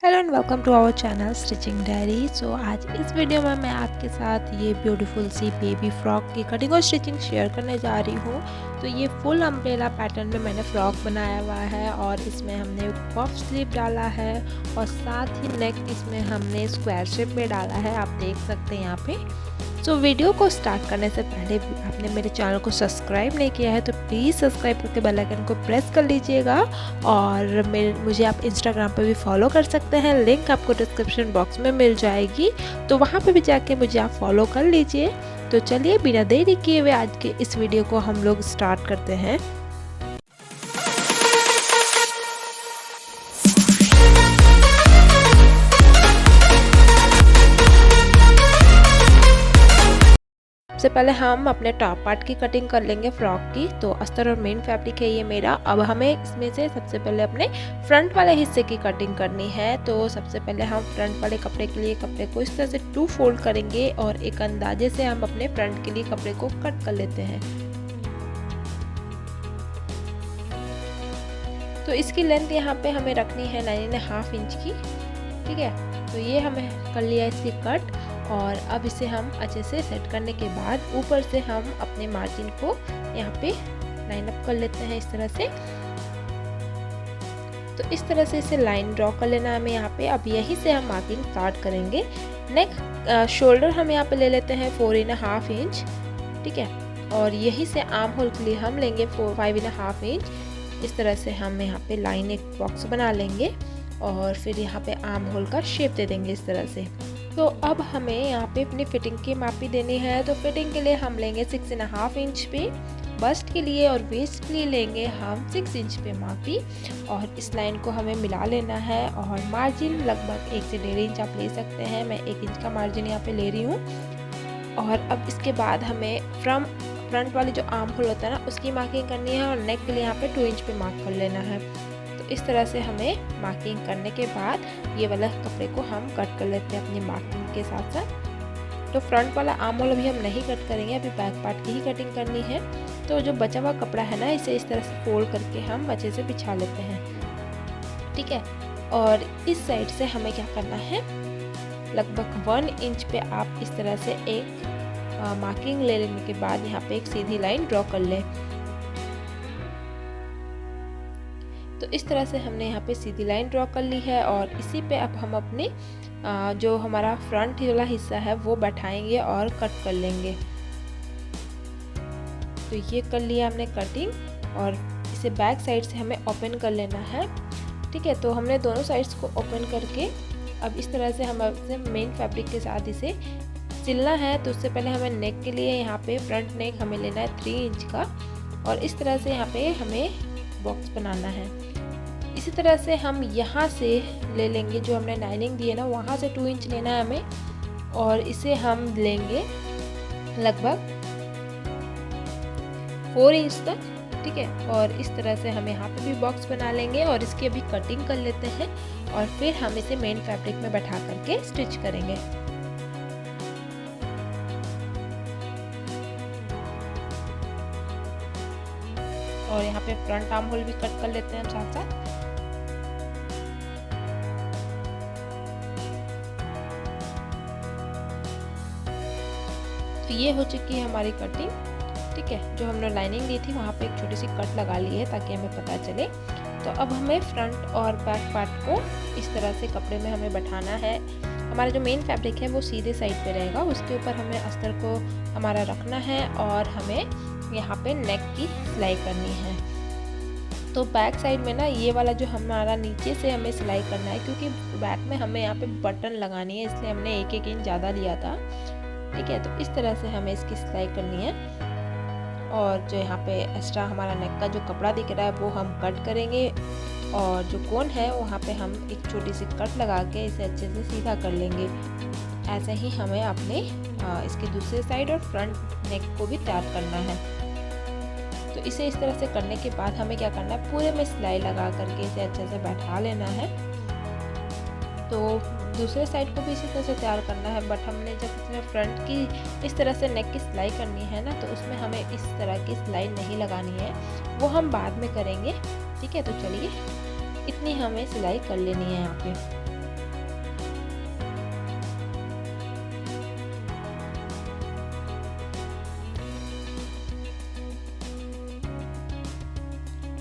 Hello and welcome to our channel stitching diary. So आज इस video में मैं आपके साथ ये ब्यूटीफुल सी बेबी फ्रॉक की कटिंग और स्टिचिंग शेयर करने जा रही हूँ। तो ये फुल अम्ब्रेला पैटर्न में मैंने फ़्रॉक बनाया हुआ है और इसमें हमने पफ स्लीव डाला है और साथ ही नेक इसमें हमने स्क्वायर शेप में डाला है, आप देख सकते हैं यहाँ पे। सो वीडियो को स्टार्ट करने से पहले आपने मेरे चैनल को सब्सक्राइब नहीं किया है तो प्लीज़ सब्सक्राइब करके बेल आइकन को प्रेस कर लीजिएगा। और मुझे आप इंस्टाग्राम पे भी फॉलो कर सकते हैं, लिंक आपको डिस्क्रिप्शन बॉक्स में मिल जाएगी, तो वहाँ पे भी जाके मुझे आप फॉलो कर लीजिए। तो चलिए बिना देरी किए हुए आज के इस वीडियो को हम लोग स्टार्ट करते हैं। सबसे पहले हम अपने टॉप पार्ट की कटिंग कर लेंगे फ्रॉक की। तो अस्तर और मेन फैब्रिक है ये मेरा। अब हमें इसमें से सबसे पहले अपने फ्रंट वाले हिस्से की कटिंग करनी है। तो सबसे पहले हम फ्रंट वाले कपड़े के लिए कपड़े को इस तरह से 2 फोल्ड करेंगे और एक अंदाजे से हम अपने फ्रंट के लिए कपड़े को कट कर लेते हैं। तो इसकी लेंथ यहाँ पे हमें रखनी है 9.5 इंच की, ठीक है। तो ये हमें कर लिया इसकी कट और अब इसे हम अच्छे से सेट करने के बाद ऊपर से हम अपने मार्जिन को यहाँ पे लाइन अप कर लेते हैं इस तरह से। तो इस तरह से इसे लाइन ड्रॉ कर लेना है हमें यहाँ पे। अब यहीं से हम मार्किंग स्टार्ट करेंगे। नेक शोल्डर हम यहाँ पे ले लेते हैं 4.5 इंच, ठीक है। और यहीं से आर्म होल के लिए हम लेंगे 5.5 इंच। इस तरह से हम यहाँ पे लाइन एक बॉक्स बना लेंगे और फिर यहाँ पे आर्म होल का शेप दे देंगे इस तरह से। तो अब हमें यहाँ पे अपनी फिटिंग की मापी देनी है। तो फिटिंग के लिए हम लेंगे 6.5 इंच पे बस्ट के लिए और वेस्ट के लिए लेंगे हम 6 इंच पे मापी। और इस लाइन को हमें मिला लेना है और मार्जिन लगभग 1 से 1.5 इंच आप ले सकते हैं। मैं 1 इंच का मार्जिन यहाँ पे ले रही हूँ। और अब इसके बाद हमें फ्रंट वाली जो आर्म होल होता है ना उसकी मार्किंग करनी है और नेक के लिए यहाँ पे 2 इंच पे मार्क कर लेना है। तो इस तरह से हमें मार्किंग करने के बाद ये वाला कपड़े को हम कट कर लेते हैं अपनी मार्किंग के साथ साथ। तो फ्रंट वाला आर्म होल अभी हम नहीं कट करेंगे, अभी बैक पार्ट की ही कटिंग करनी है। तो जो बचा हुआ कपड़ा है ना इसे इस तरह से फोल्ड करके हम अच्छे से बिछा लेते हैं, ठीक है। और इस साइड से हमें क्या करना है, लगभग 1 इंच पे आप इस तरह से एक मार्किंग ले लेने के बाद यहाँ पे एक सीधी लाइन ड्रॉ कर लें। तो इस तरह से हमने यहाँ पे सीधी लाइन ड्रॉ कर ली है और इसी पे अब हम अपने जो हमारा फ्रंट वाला हिस्सा है वो बैठाएंगे और कट कर लेंगे। तो ये कर लिया हमने कटिंग और इसे बैक साइड से हमें ओपन कर लेना है, ठीक है। तो हमने दोनों साइड्स को ओपन करके अब इस तरह से हम अपने मेन फैब्रिक के साथ इसे सिलना है। तो उससे पहले हमें नेक के लिए यहाँ पे फ्रंट नेक हमें लेना है 3 इंच का और इस तरह से यहाँ पे हमें बॉक्स बनाना है। इसी तरह से हम यहाँ से ले लेंगे, जो हमने लाइनिंग दी है ना वहाँ से 2 इंच लेना है हमें और इसे हम लेंगे लगभग 4 इंच तक, ठीक है। और इस तरह से हम यहाँ पे भी बॉक्स बना लेंगे और इसकी अभी कटिंग कर लेते हैं और फिर हम इसे मेन फैब्रिक में बैठा करके स्टिच करेंगे। और यहाँ पे फ्रंट आर्म होल भी कट कर लेते हैं हम साथ साथ। तो ये हो चुकी है हमारी कटिंग, ठीक है। जो हमने लाइनिंग दी थी वहाँ पे एक छोटी सी कट लगा ली है ताकि हमें पता चले। तो अब हमें फ्रंट और बैक पार्ट को इस तरह से कपड़े में हमें बैठाना है। हमारा जो मेन फैब्रिक है वो सीधे साइड पे रहेगा, उसके ऊपर हमें अस्तर को हमारा रखना है और हमें यहाँ पे नेक की सिलाई करनी है। तो बैक साइड में ना ये वाला जो हमारा नीचे से हमें सिलाई करना है, क्योंकि बैक में हमें यहाँ पे बटन लगानी है इसलिए हमने 1-1 इंच ज़्यादा लिया था, ठीक है। तो इस तरह से हमें इसकी सिलाई करनी है और जो यहाँ पे एक्स्ट्रा हमारा नेक का जो कपड़ा दिख रहा है वो हम कट करेंगे और जो कोन है वहाँ पे हम एक छोटी सी कट लगा के इसे अच्छे से सीधा कर लेंगे। ऐसे ही हमें अपने इसके दूसरे साइड और फ्रंट नेक को भी तैयार करना है। तो इसे इस तरह से करने के बाद हमें क्या करना है, पूरे में सिलाई लगा करके इसे अच्छे से बैठा लेना है। तो दूसरे साइड को भी इसी तरह से तैयार करना है, बट हमने जब इसमें फ्रंट की इस तरह से नेक की सिलाई करनी है ना तो उसमें हमें इस तरह की सिलाई नहीं लगानी है, वो हम बाद में करेंगे, ठीक है। तो चलिए इतनी हमें सिलाई कर लेनी है यहाँ पे।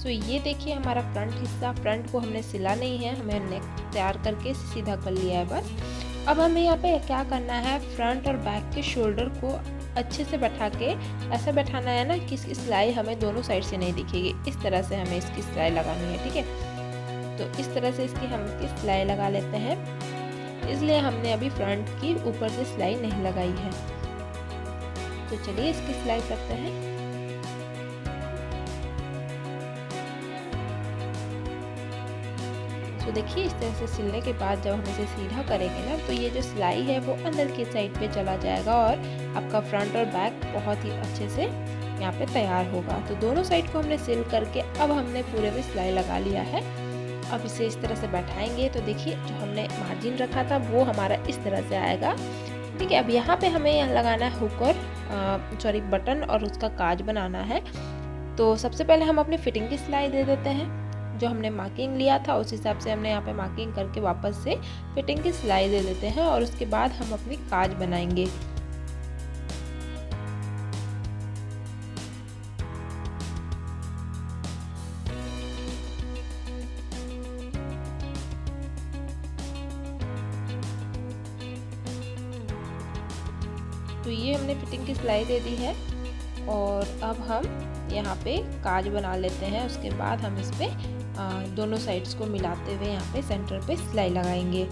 सो ये देखिए हमारा फ्रंट हिस्सा, फ्रंट को हमने सिला नहीं है, हमें नेक तैयार करके सीधा कर लिया है बस। अब हमें यहाँ पे क्या करना है, फ्रंट और बैक के शोल्डर को अच्छे से बैठा के ऐसा बैठाना है ना कि इसकी सिलाई हमें दोनों साइड से नहीं दिखेगी। इस तरह से हमें इसकी सिलाई लगानी है, ठीक है। तो इस तरह से हम इसकी सिलाई लगा लेते हैं, इसलिए हमने अभी फ्रंट की ऊपर से सिलाई नहीं लगाई है। तो चलिए इसकी सिलाई करते हैं। तो देखिए इस तरह से सिलने के बाद जब हम इसे सीधा करेंगे ना, तो ये जो सिलाई है वो अंदर की साइड पे चला जाएगा और आपका फ्रंट और बैक बहुत ही अच्छे से यहाँ पे तैयार होगा। तो दोनों साइड को हमने सिल करके अब हमने पूरे में सिलाई लगा लिया है। अब इसे इस तरह से बैठाएंगे तो देखिए जो हमने मार्जिन रखा था वो हमारा इस तरह से आएगा, ठीक है। अब यहाँ पे हमें यहाँ लगाना है हुक और बटन और उसका काज बनाना है। तो सबसे पहले हम अपनी फिटिंग की सिलाई दे देते हैं। जो हमने मार्किंग लिया था उस हिसाब से हमने यहाँ पे मार्किंग करके वापस से फिटिंग की सिलाई दे देते हैं और उसके बाद हम अपनी काज बनाएंगे। तो ये हमने फिटिंग की सिलाई दे दी है और अब हम यहाँ पे काज बना लेते हैं। उसके बाद हम इस पे दोनों साइड्स को मिलाते हुए यहाँ पे सेंटर पे सिलाई लगाएंगे,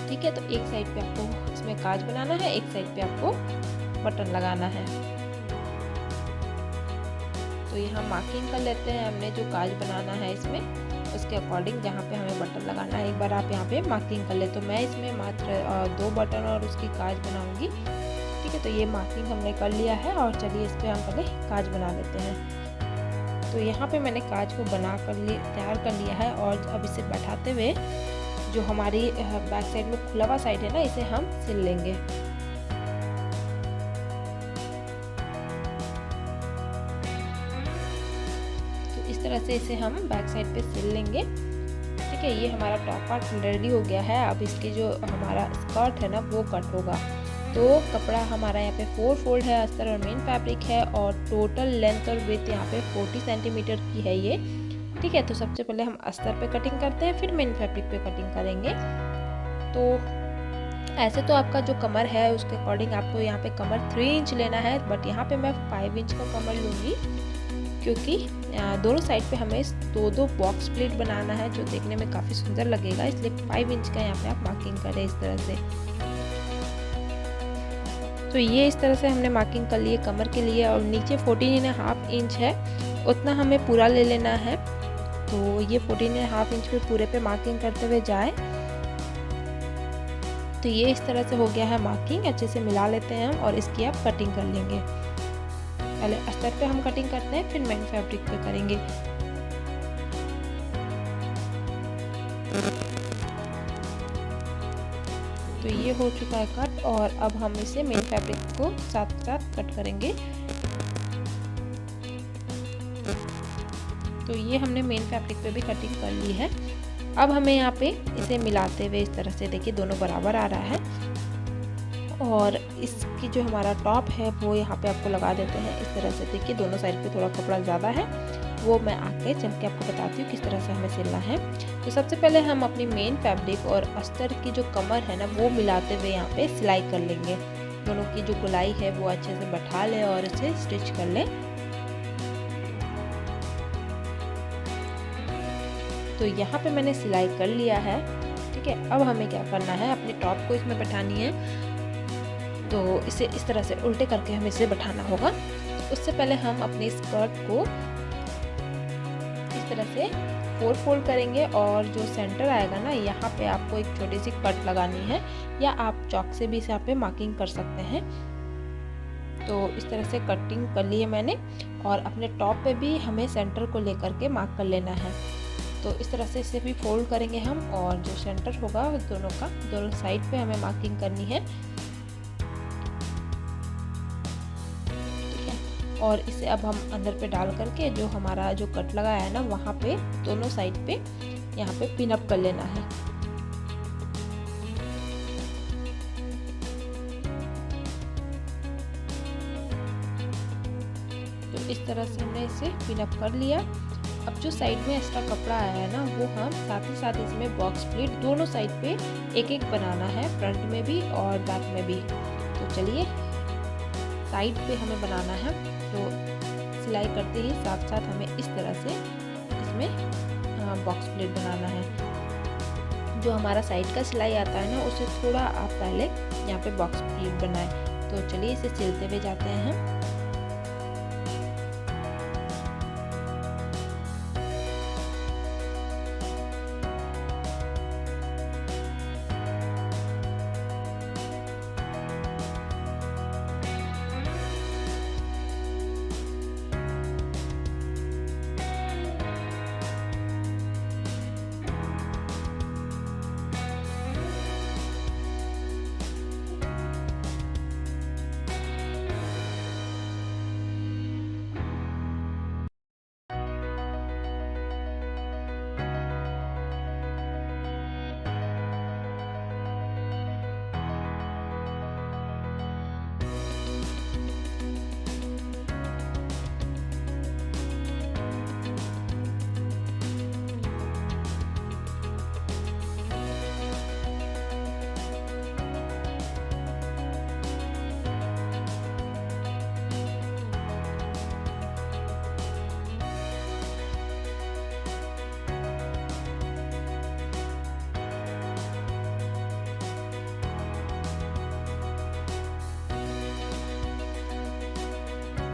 ठीक है। तो एक साइड पे आपको इसमें काज बनाना है, एक साइड पे आपको बटन लगाना है। तो यहाँ मार्किंग कर लेते हैं हमने जो काज बनाना है इसमें, उसके अकॉर्डिंग जहाँ पे हमें बटन लगाना है एक बार आप यहाँ पे मार्किंग कर ले। तो मैं इसमें मात्र 2 बटन और उसकी काज बनाऊंगी, ठीक है। तो ये मार्किंग हमने कर लिया है और चलिए इस पर हम पहले काज बना लेते हैं। तो यहाँ पे मैंने काज को तैयार कर लिया है और अब इसे बैठाते हुए जो हमारी बैक साइड में खुला हुआ साइड है ना, इसे हम सिल लेंगे। तो इस तरह से इसे हम बैक साइड पे सिल लेंगे, ठीक है। ये हमारा टॉप पार्ट रेडी हो गया है। अब इसकी जो हमारा स्कर्ट है ना वो कट होगा। तो कपड़ा हमारा यहाँ पे 4 फोल्ड है, अस्तर और मेन फैब्रिक है और टोटल लेंथ और विड्थ यहाँ पे 40 सेंटीमीटर की है ये, ठीक है। तो सबसे पहले हम अस्तर पे कटिंग करते हैं, फिर मेन फैब्रिक पे कटिंग करेंगे। तो ऐसे तो आपका जो कमर है उसके अकॉर्डिंग आपको यहाँ पे कमर 3 इंच लेना है, बट यहाँ पे मैं 5 इंच का कमर लूँगी क्योंकि दोनों साइड पे हमें 2-2 बॉक्स प्लेट बनाना है जो देखने में काफ़ी सुंदर लगेगा, इसलिए 5 इंच का यहाँ पे आप मार्किंग करें इस तरह से। तो ये इस तरह से हमने मार्किंग कर लिए कमर के लिए और नीचे 14.5 इंच है, उतना हमें पूरा ले लेना है। तो ये 14.5 इंच पे पूरे पे मार्किंग करते हुए जाए। तो ये इस तरह से हो गया है मार्किंग, अच्छे से मिला लेते हैं हम और इसकी आप कटिंग कर लेंगे। पहले अस्तर पे हम कटिंग करते हैं, फिर मेन फैब्रिक पे करेंगे। तो ये हो चुका है कट और अब हम इसे मेन फैब्रिक को साथ साथ कट करेंगे। तो ये हमने मेन फैब्रिक पे भी कटिंग कर ली है। अब हमें यहाँ पे इसे मिलाते हुए इस तरह से देखिए दोनों बराबर आ रहा है और इसकी जो हमारा टॉप है वो यहाँ पे आपको लगा देते हैं इस तरह से। देखिए दोनों साइड पे थोड़ा कपड़ा ज़्यादा है, वो मैं आगे चल के आपको बताती हूँ किस तरह से हमें सिलना है। तो सबसे पहले हम अपनी मेन फैब्रिक और अस्तर की जो कमर है ना वो मिलाते हुए यहाँ पे सिलाई कर लेंगे। दोनों की जो गोलाई है वो अच्छे से बैठा लें और इसे स्टिच कर लें। तो यहाँ पे मैंने सिलाई कर लिया है, ठीक है। अब हमें क्या करना है, अपने टॉप को इसमें बैठानी है। तो इसे इस तरह से उल्टे करके हमें इसे बैठाना होगा। तो उससे पहले हम अपनी स्कर्ट को इस तरह से 4 फोल्ड करेंगे और जो सेंटर आएगा ना यहाँ पे आपको एक छोटी सी कट लगानी है या आप चॉक से भी इसे यहाँ पे मार्किंग कर सकते हैं। तो इस तरह से कटिंग कर ली है मैंने और अपने टॉप पे भी हमें सेंटर को लेकर के मार्क कर लेना है। तो इस तरह से इसे भी फोल्ड करेंगे हम और जो सेंटर होगा दोनों साइड पे हमें मार्किंग करनी है, ठीक है। और इसे अब हम अंदर पे डाल करके जो हमारा जो कट लगाया है ना वहाँ पे दोनों साइड पे यहाँ पे पिन अप कर लेना है। तो इस इस तरह से हमने इसे पिनअप कर लिया। अब जो साइड में एक्स्ट्रा कपड़ा आया है ना, वो हम साथ ही साथ इसमें बॉक्स प्लीट दोनों साइड पे एक एक बनाना है, फ्रंट में भी और बैक में भी। तो चलिए, साइड पे हमें बनाना है, तो सिलाई करते ही साथ साथ हमें इस तरह से इसमें बॉक्स प्लीट बनाना है। जो हमारा साइड का सिलाई आता है ना, उससे थोड़ा आप पहले यहाँ पे बॉक्स प्लीट बनाएं। तो चलिए इसे सिलते हुए जाते हैं हम।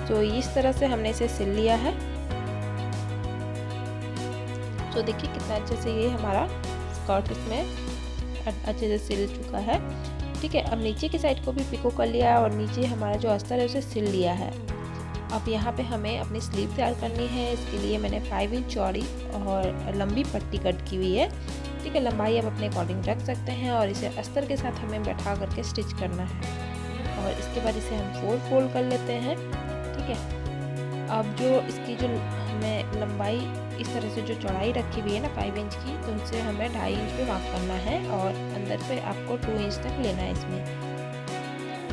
तो इस तरह से हमने इसे सिल लिया है। तो देखिए कितना अच्छे से ये हमारा स्कर्ट इसमें अच्छे से सिल चुका है। ठीक है, अब नीचे की साइड को भी पिको कर लिया और नीचे हमारा जो अस्तर है उसे सिल लिया है। अब यहाँ पे हमें अपनी स्लीव तैयार करनी है। इसके लिए मैंने 5 इंच चौड़ी और लंबी पट्टी कट की हुई है। ठीक है, लंबाई आप अपने अकॉर्डिंग रख सकते हैं और इसे अस्तर के साथ हमें बैठा करके स्टिच करना है। और इसके बाद इसे हम फोल्ड कर लेते हैं। ठीक है, अब जो इसकी जो हमें लंबाई इस तरह से जो चौड़ाई रखी हुई है ना 5 इंच की, तो उसे हमें 2.5 इंच पे मार्क करना है और अंदर पे आपको 2 इंच तक लेना है इसमें।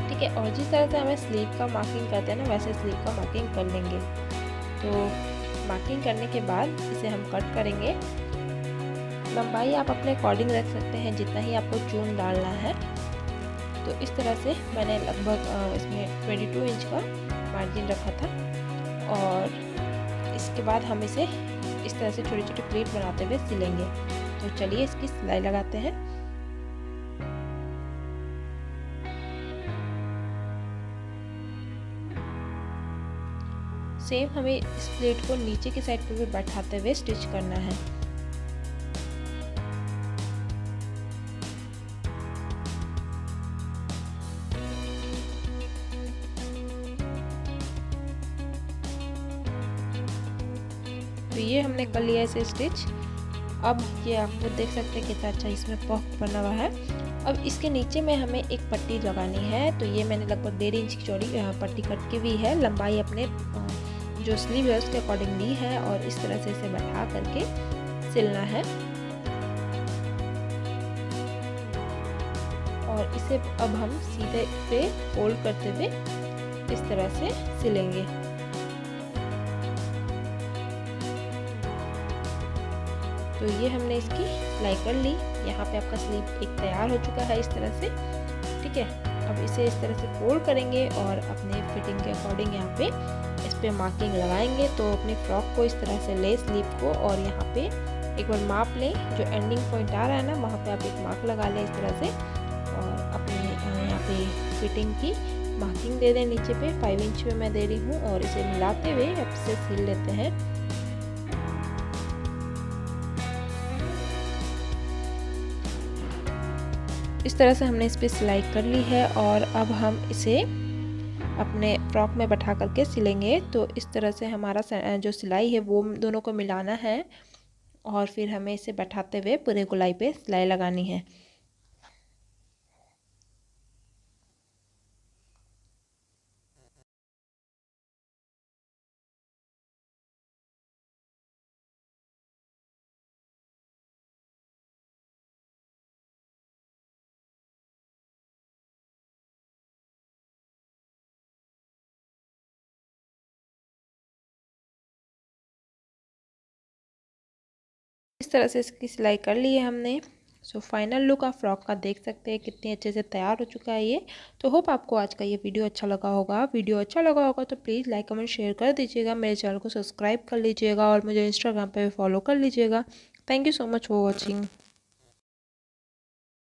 ठीक है, और जिस तरह से हमें स्लीव का मार्किंग करते हैं ना, वैसे स्लीव का मार्किंग कर लेंगे। तो मार्किंग करने के बाद इसे हम कट करेंगे। लंबाई आप अपने अकॉर्डिंग रख सकते हैं, जितना ही आपको चून डालना है। तो इस तरह से मैंने लगभग इसमें 22 इंच का मार्जिन रखा था। और इसके बाद हम इसे इस तरह से छोटी छोटी प्लेट बनाते हुए सिलेंगे। तो चलिए इसकी सिलाई लगाते हैं। सेम हमें इस प्लेट को नीचे की साइड पर भी बैठाते हुए स्टिच करना है। तो ये हमने कर लिया इसे स्टिच। अब ये आपको देख सकते हैं कितना अच्छा इसमें पफ बना हुआ है। अब इसके नीचे में हमें एक पट्टी लगानी है। तो ये मैंने लगभग 1.5 इंच की चौड़ी पट्टी कट की हुई है। लंबाई अपने जो स्लीव है उसके अकॉर्डिंग ली है और इस तरह से इसे बैठा करके सिलना है। और इसे अब हम सीधे पे फोल्ड करते हुए इस तरह से सिलेंगे। तो ये हमने इसकी सिलाई कर ली। यहाँ पे आपका स्लीव एक तैयार हो चुका है इस तरह से। ठीक है, अब इसे इस तरह से फोल्ड करेंगे और अपने फिटिंग के अकॉर्डिंग यहाँ पे इस पे मार्किंग लगाएंगे। तो अपनी फ्रॉक को इस तरह से ले स्लीव को और यहाँ पे एक बार माप लें। जो एंडिंग पॉइंट आ रहा है ना, वहाँ पे आप एक मार्क लगा लें इस तरह से और अपने यहाँ पे फिटिंग की मार्किंग दे दें। नीचे पे 5 इंच पे मैं दे रही हूँ और इसे मिलाते हुए अब इसे सिल लेते हैं। इस तरह से हमने इस पर सिलाई कर ली है और अब हम इसे अपने फ्रॉक में बैठा करके सिलेंगे। तो इस तरह से हमारा जो सिलाई है वो दोनों को मिलाना है और फिर हमें इसे बैठाते हुए पूरे गोलाई पे सिलाई लगानी है। इस तरह से इसकी सिलाई कर ली है हमने। सो फाइनल लुक आप फ्रॉक का देख सकते हैं कितनी अच्छे से तैयार हो चुका है ये। तो होप आपको आज का ये वीडियो अच्छा लगा होगा। वीडियो अच्छा लगा होगा तो प्लीज़ लाइक कमेंट शेयर कर दीजिएगा, मेरे चैनल को सब्सक्राइब कर लीजिएगा और मुझे इंस्टाग्राम पे फॉलो कर लीजिएगा। Thank you so much for watching.